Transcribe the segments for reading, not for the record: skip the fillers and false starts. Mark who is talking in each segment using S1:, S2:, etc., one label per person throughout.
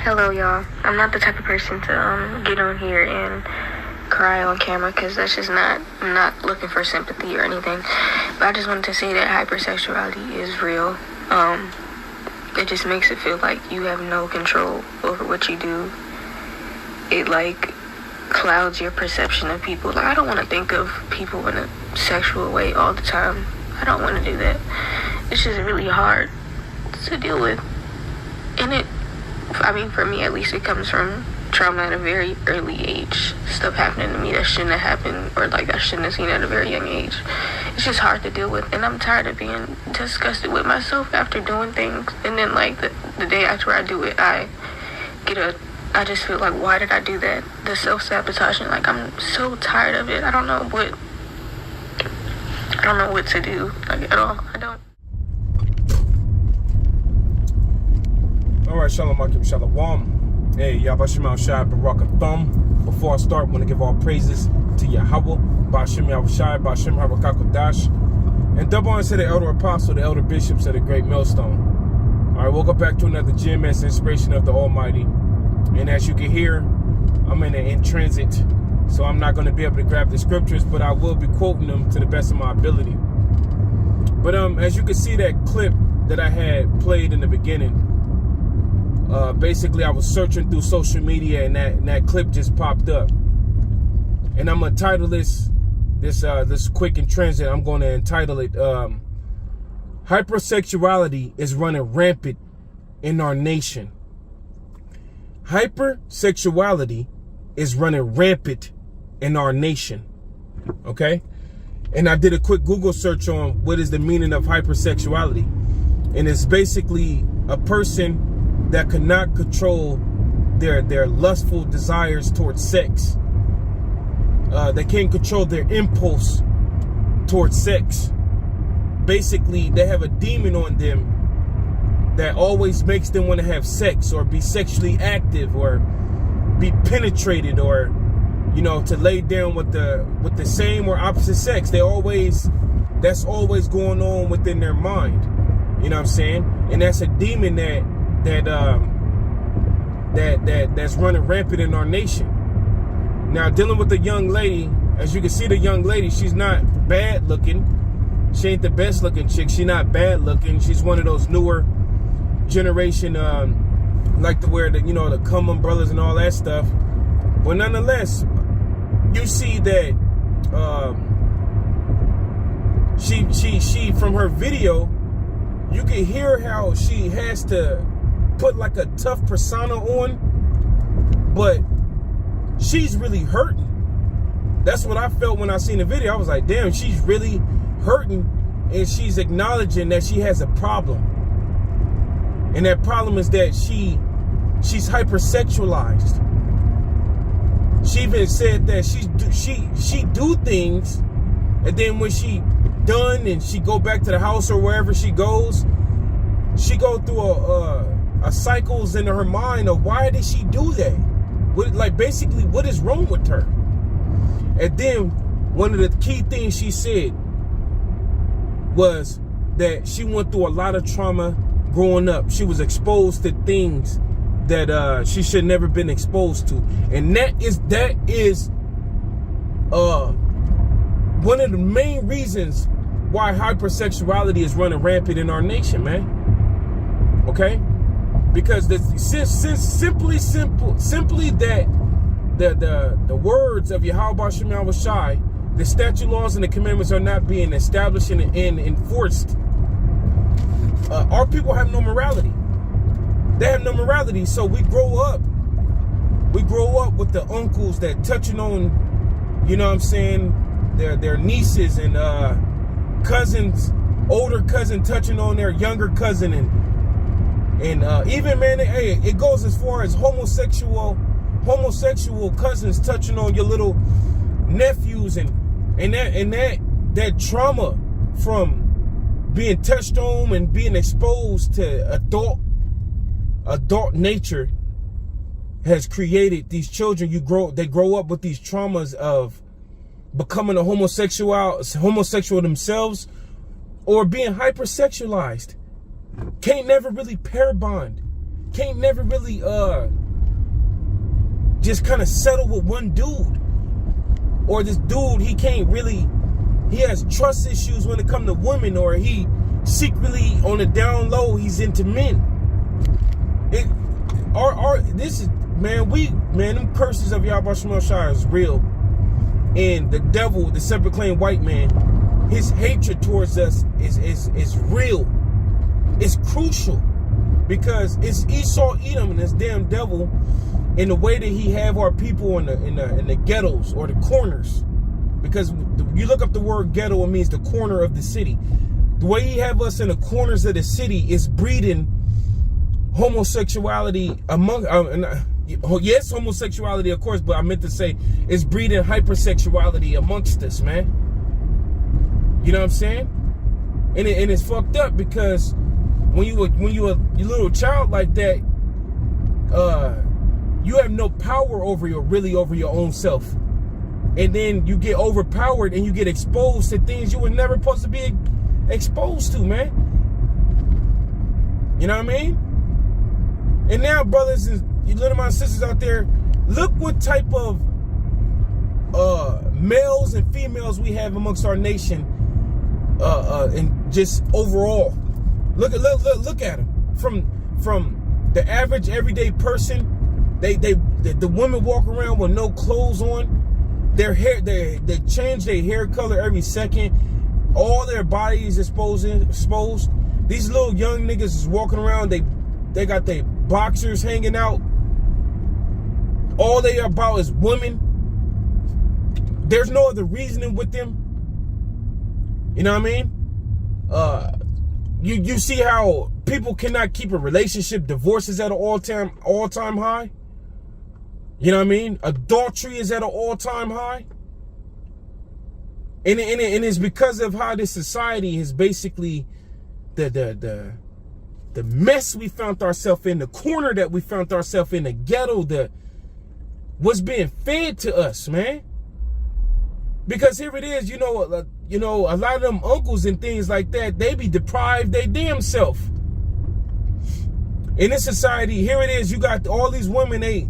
S1: Hello, y'all. I'm not the type of person to get on here and cry on camera because that's just not, I'm not looking for sympathy or anything. But I just wanted to say that hypersexuality is real. It just makes it feel like you have no control over what you do. It like clouds your perception of people. Like, I don't want to think of people in a sexual way all the time. I don't want to do that. It's just really hard to deal with. And for me at least, it comes from trauma at a very early age. Stuff happening to me that shouldn't have happened, or like I shouldn't have seen at a very young age. It's just hard to deal with, and I'm tired of being disgusted with myself after doing things, and then like the day after I do it, I just feel like, why did I do that? The self-sabotaging, like, I'm so tired of it. I don't know what to do, like, at all. I don't.
S2: All right, Shalom Akim Shalom. Hey, Yabashim Al-Shai Baraka Thumb. Before I start, I want to give all praises to Yahweh, Bashim Al-Shai, Bashim Habakakodash, and double honor to the elder apostle, the elder bishops of the great millstone. All right, welcome back to another gym as inspiration of the Almighty. And as you can hear, I'm in transit, so I'm not going to be able to grab the scriptures, but I will be quoting them to the best of my ability. But as you can see, that clip that I had played in the beginning, basically I was searching through social media, and that clip just popped up. And I'm gonna title this quick in transit. I'm going to entitle it "Hypersexuality is running rampant in our nation." Hypersexuality is running rampant in our nation. Okay? And I did a quick Google search on what is the meaning of hypersexuality. And it's basically a person that cannot control their lustful desires towards sex. They can't control their impulse towards sex. Basically, they have a demon on them that always makes them want to have sex or be sexually active or be penetrated, or, you know, to lay down with the same or opposite sex. That's always going on within their mind. You know what I'm saying? And that's a demon that's running rampant in our nation. Now, dealing with the young lady, as you can see, the young lady, she's not bad looking. She ain't the best looking chick. She's not bad looking. She's one of those newer generation, like to wear the cum umbrellas and all that stuff. But nonetheless, you see that she from her video, you can hear how she has to put like a tough persona on, but she's really hurting. That's what I felt when I seen the video. I was like, damn, she's really hurting, and she's acknowledging that she has a problem. And that problem is that she's hypersexualized. She even said that she do things, and then when she done and she go back to the house or wherever she goes, she go through a cycles in her mind of why did she do that? Basically, what is wrong with her? And then one of the key things she said was that she went through a lot of trauma growing up. She was exposed to things that she should never been exposed to, and that is one of the main reasons why hypersexuality is running rampant in our nation, man. Okay, because simply that the words of Yahweh Shem Shai, the statute, laws, and the commandments are not being established and enforced. Our people have no morality. They have no morality, so we grow up with the uncles that touching on, you know what I'm saying, their nieces, and cousins, older cousin touching on their younger cousin, and even, man, it goes as far as homosexual cousins touching on your little nephews, and that trauma from being touched on and being exposed to adult nature has created these children. They grow up with these traumas of becoming a homosexual themselves, or being hypersexualized. Can't never really pair bond. can't never really just kind of settle with one dude. Or this dude, he has trust issues when it comes to women, or he secretly on the down low, he's into men. Them curses of Yahweh Shemel Shai is real. And the devil, the self-proclaimed white man, his hatred towards us is real. It's crucial, because it's Esau, Edom, and this damn devil, in the way that he have our people in the ghettos or the corners. Because you look up the word ghetto, it means the corner of the city. The way he have us in the corners of the city is breeding homosexuality among, yes, homosexuality, of course, but I meant to say it's breeding hypersexuality amongst us, man. You know what I'm saying? And it's fucked up, because when you a little child like that, you have no power over your own self. And then you get overpowered and you get exposed to things you were never supposed to be exposed to, man. You know what I mean? And now, brothers and you little my sisters out there, look what type of males and females we have amongst our nation, and just overall. Look at them. From the average everyday person, the women walk around with no clothes on. Their hair, they change their hair color every second. All their bodies exposed. These little young niggas is walking around. They got their boxers hanging out. All they are about is women. There's no other reasoning with them. You know what I mean? You see how people cannot keep a relationship. Divorce is at an all-time high. You know what I mean? Adultery is at an all-time high. And it's because of how this society is basically the mess we found ourselves in, the corner that we found ourselves in, the ghetto, what's being fed to us, man. Because here it is, a lot of them uncles and things like that, they be deprived they damn self. In this society, here it is, you got all these women, they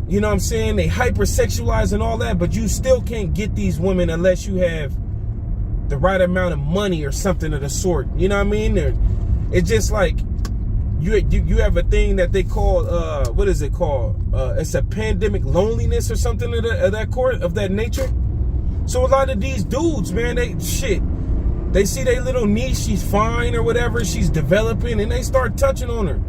S2: hypersexualize and all that, but you still can't get these women unless you have the right amount of money or something of the sort. You know what I mean? It's just like you have a thing that they call what is it called? It's a pandemic loneliness or something of that nature. So a lot of these dudes, man, they see their little niece, she's fine or whatever, she's developing, and they start touching on her.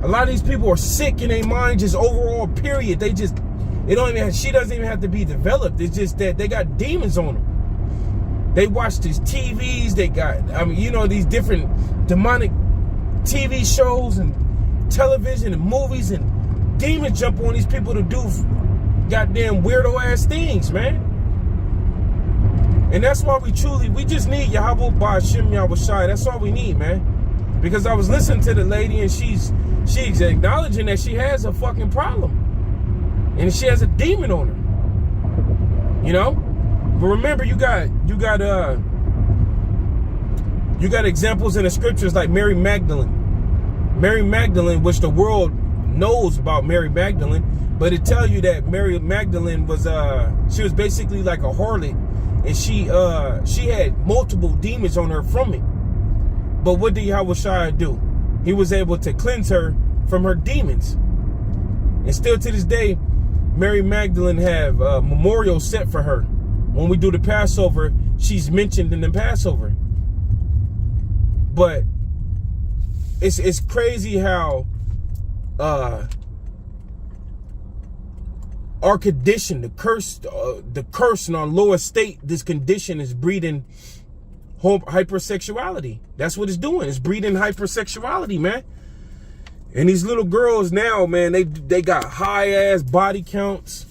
S2: A lot of these people are sick in their mind, just overall, period. She doesn't even have to be developed. It's just that they got demons on them. They watch these TVs, they got, these different demonic TV shows and television and movies, and demons jump on these people to do goddamn weirdo ass things, man. And that's why we just need Yahweh Ba'Shem Yahweh Shai. That's all we need, man. Because I was listening to the lady, and she's acknowledging that she has a fucking problem. And she has a demon on her. But remember, you got examples in the scriptures like Mary Magdalene. Mary Magdalene, which the world knows about Mary Magdalene, but it tells you that Mary Magdalene she was basically like a harlot, and she had multiple demons on her from it. But what did Yahweh Shai do? He was able to cleanse her from her demons. And still to this day, Mary Magdalene have a memorial set for her. When we do the Passover, she's mentioned in the Passover. But it's crazy how our condition, the curse in our lower state, this condition is breeding hypersexuality. That's what it's doing. It's breeding hypersexuality, man. And these little girls now, man, they got high ass body counts.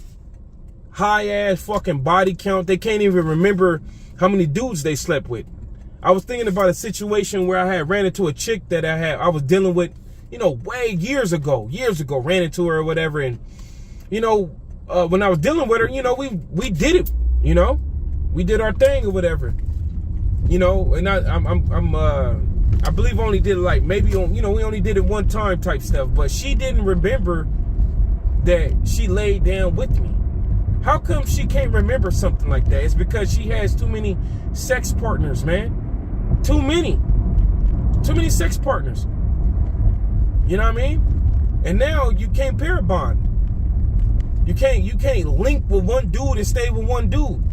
S2: High ass fucking body count. They can't even remember how many dudes they slept with. I was thinking about a situation where I had ran into a chick that I was dealing with, way years ago, ran into her or whatever. And, when I was dealing with her, we did it, we did our thing or whatever. And I believe I only did it like maybe on, we only did it one time type stuff, but she didn't remember that she laid down with me. How come she can't remember something like that? It's because she has too many sex partners, man. Too many sex partners. You know what I mean? And now you can't pair bond. You can't link with one dude and stay with one dude.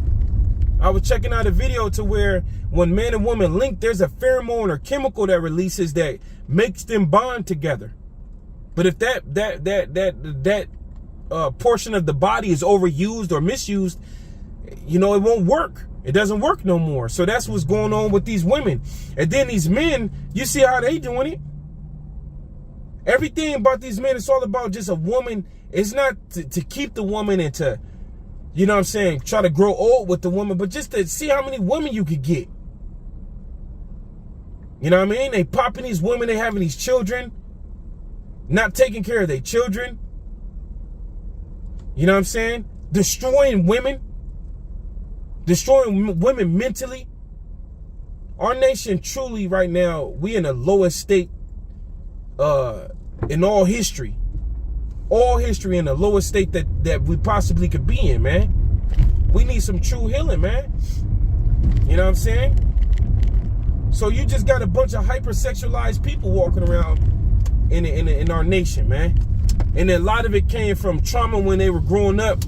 S2: I was checking out a video to where when man and woman link, there's a pheromone or chemical that releases that makes them bond together. But if that portion of the body is overused or misused, it won't work. It doesn't work no more. So that's what's going on with these women. And then these men, you see how they doing it. Everything about these men, it's all about just a woman. It's not to keep the woman and to, try to grow old with the woman, but just to see how many women you could get. You know what I mean? They popping these women, they having these children, not taking care of their children. You know what I'm saying? Destroying women mentally. Our nation truly right now, we in the lowest state in all history. All history in the lowest state that we possibly could be in, man. We need some true healing, man. You know what I'm saying? So you just got a bunch of hypersexualized people walking around in our nation, man. And a lot of it came from trauma when they were growing up,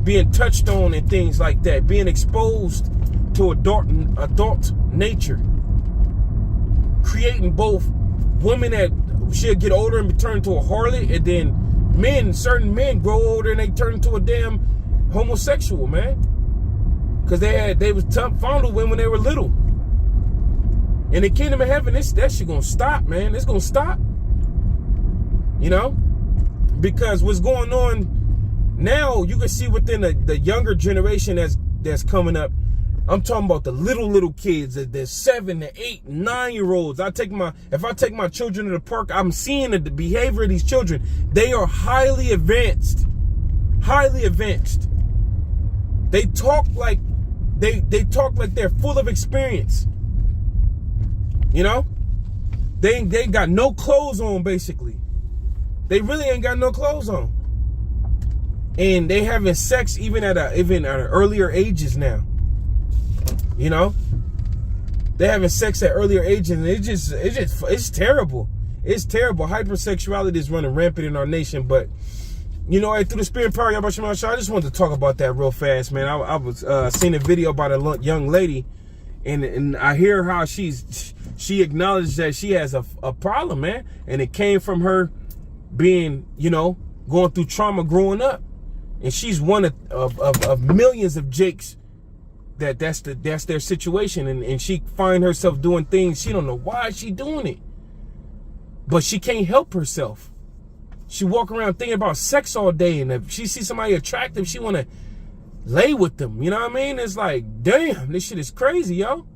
S2: being touched on and things like that, being exposed to adult nature, creating both women that should get older and turn into a harlot, and then certain men grow older and they turn into a damn homosexual, man. Because they was fondled when they were little. In the kingdom of heaven, that shit gonna stop, man. It's gonna stop. Because what's going on now, you can see within the younger generation that's coming up. I'm talking about the little kids, the 7 to 8, 9-year-olds. If I take my children to the park, I'm seeing the behavior of these children. They are highly advanced. Highly advanced. They talk like they're full of experience. They ain't got no clothes on, basically. They really ain't got no clothes on. And they having sex even at earlier ages now. They're having sex at earlier ages, and it's terrible. It's terrible. Hypersexuality is running rampant in our nation. But through the spirit and power, I just wanted to talk about that real fast, man. I was seeing a video about a young lady, and I hear how she acknowledged that she has a problem, man, and it came from her being, going through trauma growing up, and she's one of millions of Jakes that's their situation, and she find herself doing things she don't know why she doing it, but she can't help herself. She walk around thinking about sex all day, and if she sees somebody attractive, she want to lay with them. You know what I mean? It's like, damn, this shit is crazy, yo. All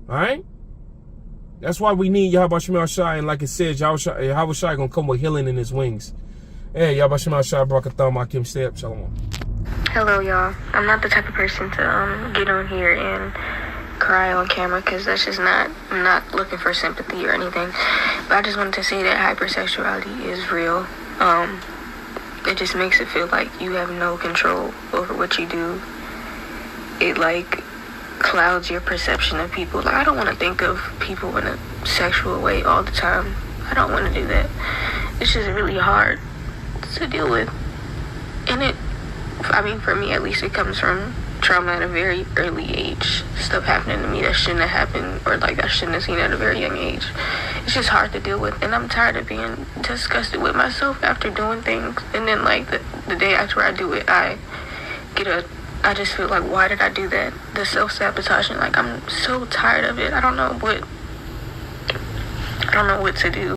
S2: right? That's why we need Yahweh Shem Shai, and like it says, Yahweh Shai gonna come with healing in his wings. Hey, Yahweh Shem Shai, Barakatham, Akim Step, Shalom.
S1: Hello, y'all. I'm not the type of person to get on here and cry on camera, because that's just I'm not looking for sympathy or anything. But I just wanted to say that hypersexuality is real. It just makes it feel like you have no control over what you do. It clouds your perception of people. I don't want to think of people in a sexual way all the time. I don't want to do that. It's just really hard to deal with. And for me at least, it comes from trauma at a very early age. Stuff happening to me that shouldn't have happened, or I shouldn't have seen at a very young age. It's just hard to deal with, and I'm tired of being disgusted with myself after doing things, and then the day after I do it, I just feel like, why did I do that? The self-sabotaging, I'm so tired of it. I don't know what to do.